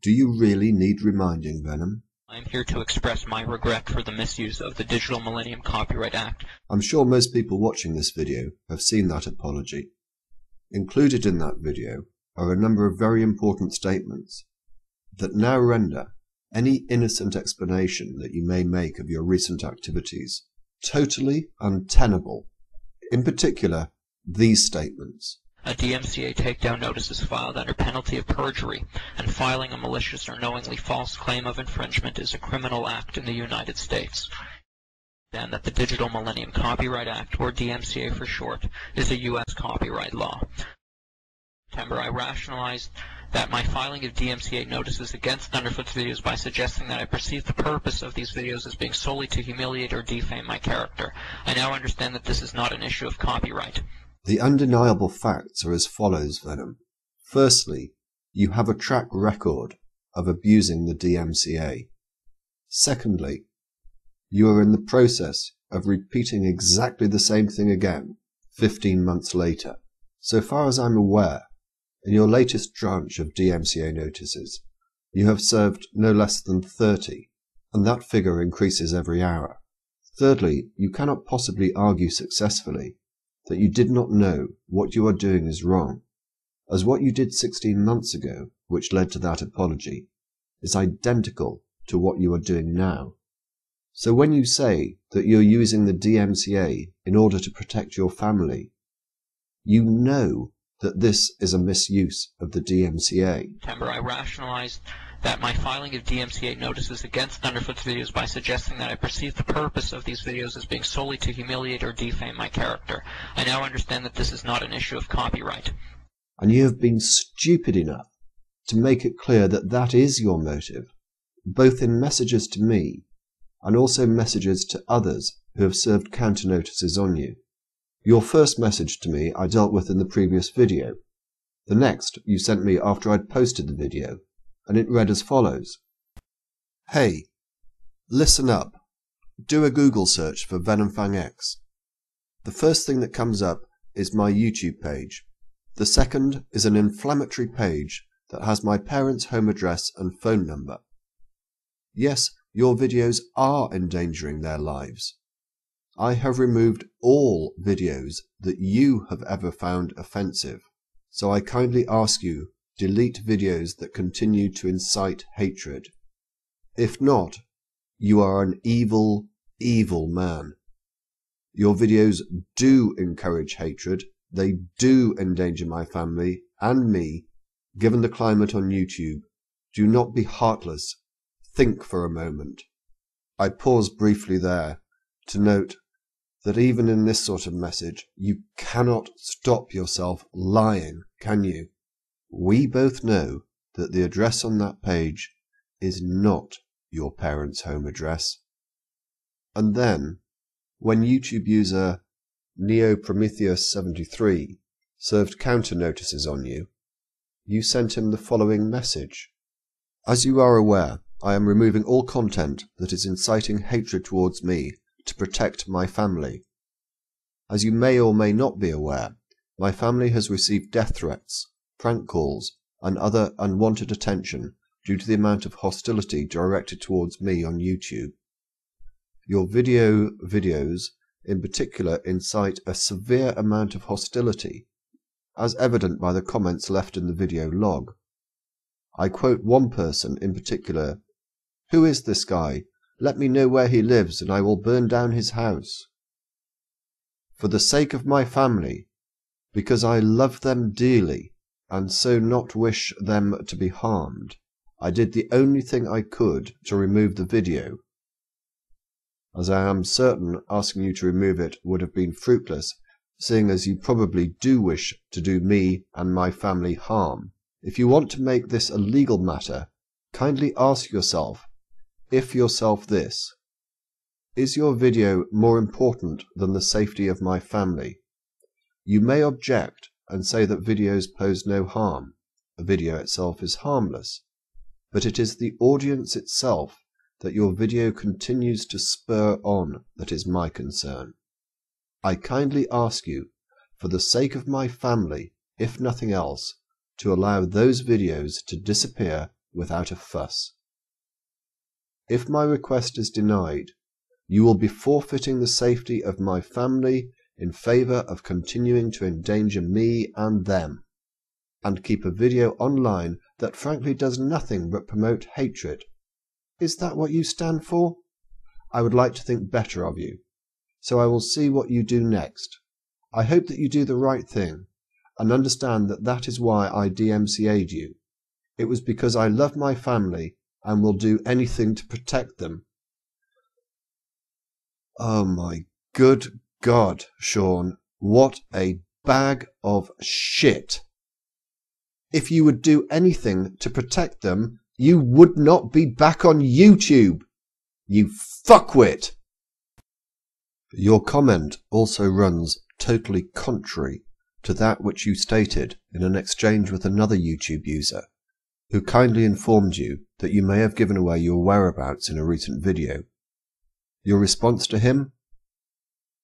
Do you really need reminding, Venom? I am here to express my regret for the misuse of the Digital Millennium Copyright Act. I'm sure most people watching this video have seen that apology. Included in that video are a number of very important statements that now render any innocent explanation that you may make of your recent activities totally untenable. In particular, these statements. A DMCA takedown notice is filed under penalty of perjury, and filing a malicious or knowingly false claim of infringement is a criminal act in the United States. And that the Digital Millennium Copyright Act, or DMCA for short, is a U.S. copyright law. In September, I rationalized that my filing of DMCA notices against Thunderfoot's videos by suggesting that I perceived the purpose of these videos as being solely to humiliate or defame my character. I now understand that this is not an issue of copyright. The undeniable facts are as follows, Venom. Firstly, you have a track record of abusing the DMCA. Secondly, you are in the process of repeating exactly the same thing again 15 months later. So far as I'm aware, in your latest tranche of DMCA notices, you have served no less than 30, and that figure increases every hour. Thirdly, you cannot possibly argue successfully that you did not know what you are doing is wrong, as what you did 16 months ago, which led to that apology, is identical to what you are doing now. So when you say that you're using the DMCA in order to protect your family, you know that this is a misuse of the DMCA. In September, I rationalized that my filing of DMCA notices against Thunderfoot's videos by suggesting that I perceived the purpose of these videos as being solely to humiliate or defame my character. I now understand that this is not an issue of copyright. And you have been stupid enough to make it clear that that is your motive, both in messages to me and also messages to others who have served counter notices on you. Your first message to me I dealt with in the previous video. The next you sent me after I'd posted the video, and it read as follows. Hey, listen up. Do a Google search for VenomFangX. The first thing that comes up is my YouTube page. The second is an inflammatory page that has my parents' home address and phone number. Yes, your videos are endangering their lives. I have removed all videos that you have ever found offensive, so I kindly ask you, delete videos that continue to incite hatred. If not, you are an evil, evil man. Your videos do encourage hatred. They do endanger my family and me. Given the climate on YouTube, do not be heartless. Think for a moment. I pause briefly there to note that even in this sort of message, you cannot stop yourself lying, can you? We both know that the address on that page is not your parents' home address. And then, when YouTube user NeoPrometheus73 served counter notices on you, you sent him the following message. As you are aware, I am removing all content that is inciting hatred towards me to protect my family. As you may or may not be aware, my family has received death threats, prank calls, and other unwanted attention due to the amount of hostility directed towards me on YouTube. Your videos in particular incite a severe amount of hostility, as evident by the comments left in the video log. I quote one person in particular, "Who is this guy? Let me know where he lives and I will burn down his house. For the sake of my family, because I love them dearly and so not wish them to be harmed, I did the only thing I could to remove the video. As I am certain asking you to remove it would have been fruitless, seeing as you probably do wish to do me and my family harm. If you want to make this a legal matter, kindly ask yourself this. Is your video more important than the safety of my family? You may object and say that videos pose no harm. A video itself is harmless. But it is the audience itself that your video continues to spur on that is my concern. I kindly ask you, for the sake of my family, if nothing else, to allow those videos to disappear without a fuss. If my request is denied, you will be forfeiting the safety of my family in favour of continuing to endanger me and them, and keep a video online that frankly does nothing but promote hatred. Is that what you stand for? I would like to think better of you, so I will see what you do next. I hope that you do the right thing, and understand that that is why I DMCA'd you. It was because I love my family and will do anything to protect them. Oh my good God, Sean, what a bag of shit. If you would do anything to protect them, you would not be back on YouTube. You fuckwit. Your comment also runs totally contrary to that which you stated in an exchange with another YouTube user, who kindly informed you that you may have given away your whereabouts in a recent video. Your response to him?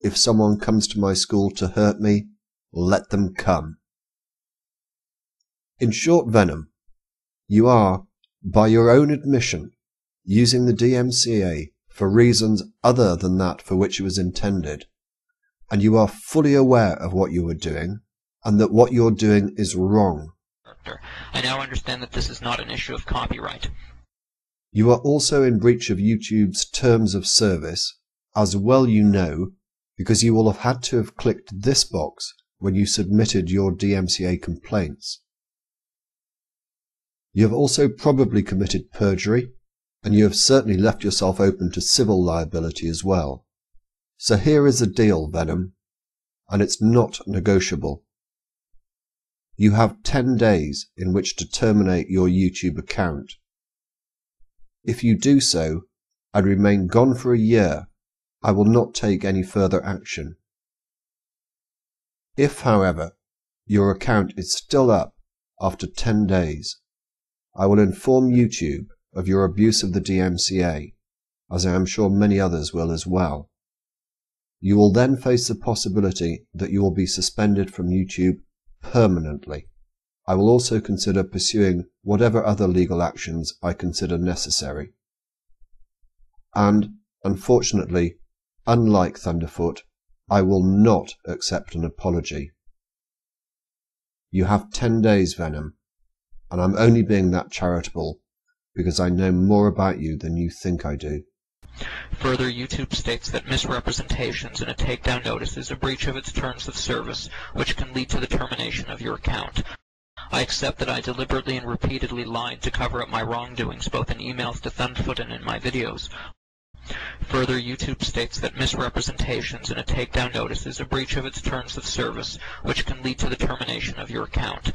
If someone comes to my school to hurt me, let them come. In short, Venom, you are, by your own admission, using the DMCA for reasons other than that for which it was intended, and you are fully aware of what you are doing, and that what you're doing is wrong. I now understand that this is not an issue of copyright. You are also in breach of YouTube's terms of service, as well you know, because you will have had to have clicked this box when you submitted your DMCA complaints. You have also probably committed perjury, and you have certainly left yourself open to civil liability as well. So here is the deal, Venom, and it's not negotiable. You have 10 days in which to terminate your YouTube account. If you do so, and remain gone for a year, I will not take any further action. If, however, your account is still up after 10 days, I will inform YouTube of your abuse of the DMCA, as I am sure many others will as well. You will then face the possibility that you will be suspended from YouTube permanently. I will also consider pursuing whatever other legal actions I consider necessary. And, unfortunately, unlike Thunderfoot, I will not accept an apology. You have 10 days, Venom, and I'm only being that charitable because I know more about you than you think I do. Further, YouTube states that misrepresentations in a takedown notice is a breach of its terms of service, which can lead to the termination of your account. I accept that I deliberately and repeatedly lied to cover up my wrongdoings, both in emails to Thunderfoot and in my videos. Further, YouTube states that misrepresentations in a takedown notice is a breach of its terms of service, which can lead to the termination of your account.